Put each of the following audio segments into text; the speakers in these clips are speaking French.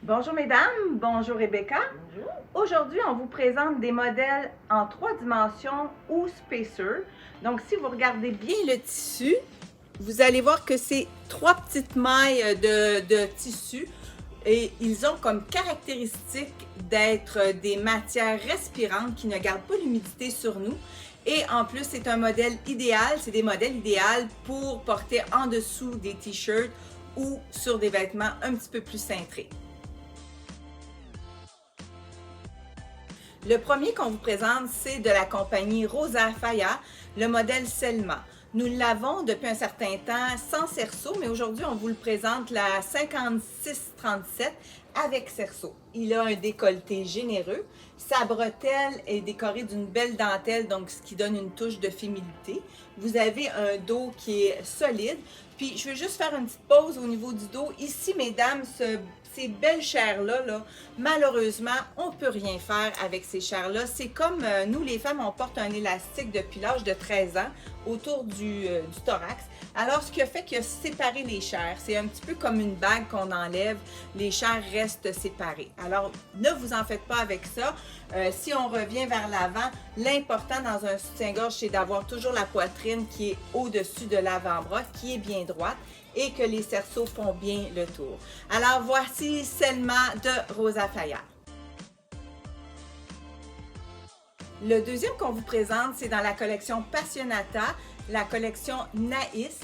Bonjour mesdames, bonjour Rebecca. Bonjour. Aujourd'hui, on vous présente des modèles en 3 dimensions ou spacer. Donc, si vous regardez bien le tissu, vous allez voir que c'est 3 petites mailles de tissu et ils ont comme caractéristique d'être des matières respirantes qui ne gardent pas l'humidité sur nous. Et en plus, c'est un modèle idéal, c'est des modèles idéaux pour porter en dessous des t-shirts ou sur des vêtements un petit peu plus cintrés. Le premier qu'on vous présente, c'est de la compagnie Rosa Faya, le modèle Selma. Nous l'avons depuis un certain temps sans cerceau, mais aujourd'hui, on vous le présente la 5637 avec cerceau. Il a un décolleté généreux. Sa bretelle est décorée d'une belle dentelle, donc ce qui donne une touche de féminité. Vous avez un dos qui est solide. Puis, je vais juste faire une petite pause au niveau du dos. Ici, mesdames, ces belles chairs-là, malheureusement, on ne peut rien faire avec ces chairs-là. C'est comme nous, les femmes, on porte un élastique depuis l'âge de 13 ans autour du thorax. Alors, ce qui a fait qu'il a séparé les chairs, c'est un petit peu comme une bague qu'on enlève, les chairs restent séparées. Alors, ne vous en faites pas avec ça. Si on revient vers l'avant, l'important dans un soutien-gorge, c'est d'avoir toujours la poitrine qui est au-dessus de l'avant-bras, qui est bien droite et que les cerceaux font bien le tour. Alors, voici Selma de Rosa Faya. Le deuxième qu'on vous présente, c'est dans la collection Passionata, la collection Naïs.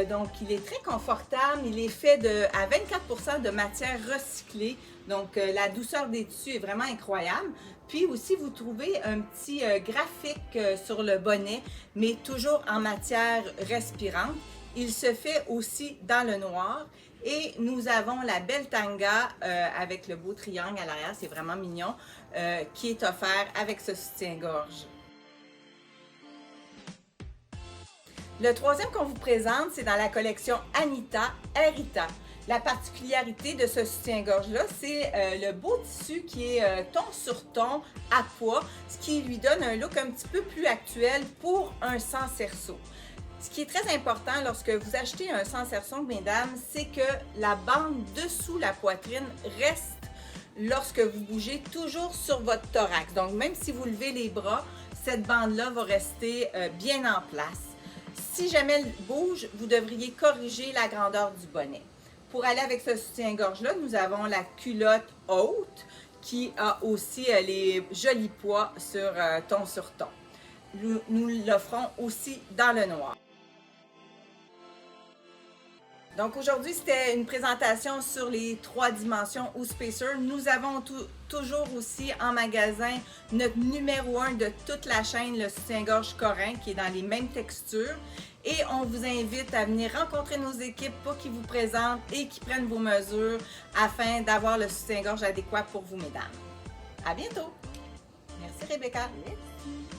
Donc, il est très confortable. Il est fait à 24% de matière recyclée. Donc, la douceur des tissus est vraiment incroyable. Puis aussi, vous trouvez un petit graphique sur le bonnet, mais toujours en matière respirante. Il se fait aussi dans le noir. Et nous avons la belle tanga avec le beau triangle à l'arrière, c'est vraiment mignon, qui est offert avec ce soutien-gorge. Le troisième qu'on vous présente, c'est dans la collection Anita Erita. La particularité de ce soutien-gorge-là, c'est le beau tissu qui est ton sur ton à pois, ce qui lui donne un look un petit peu plus actuel pour un sans cerceau. Ce qui est très important lorsque vous achetez un sans cerceau, mesdames, c'est que la bande dessous la poitrine reste lorsque vous bougez toujours sur votre thorax. Donc, même si vous levez les bras, cette bande-là va rester bien en place. Si jamais elle bouge, vous devriez corriger la grandeur du bonnet. Pour aller avec ce soutien-gorge-là, nous avons la culotte haute qui a aussi les jolis pois sur ton sur ton. Nous l'offrons aussi dans le noir. Donc aujourd'hui, c'était une présentation sur les 3 dimensions ou spacer. Nous avons toujours aussi en magasin notre numéro 1 de toute la chaîne, le soutien-gorge Corin, qui est dans les mêmes textures. Et on vous invite à venir rencontrer nos équipes pour qu'ils vous présentent et qu'ils prennent vos mesures afin d'avoir le soutien-gorge adéquat pour vous, mesdames. À bientôt! Merci Rebecca! Merci.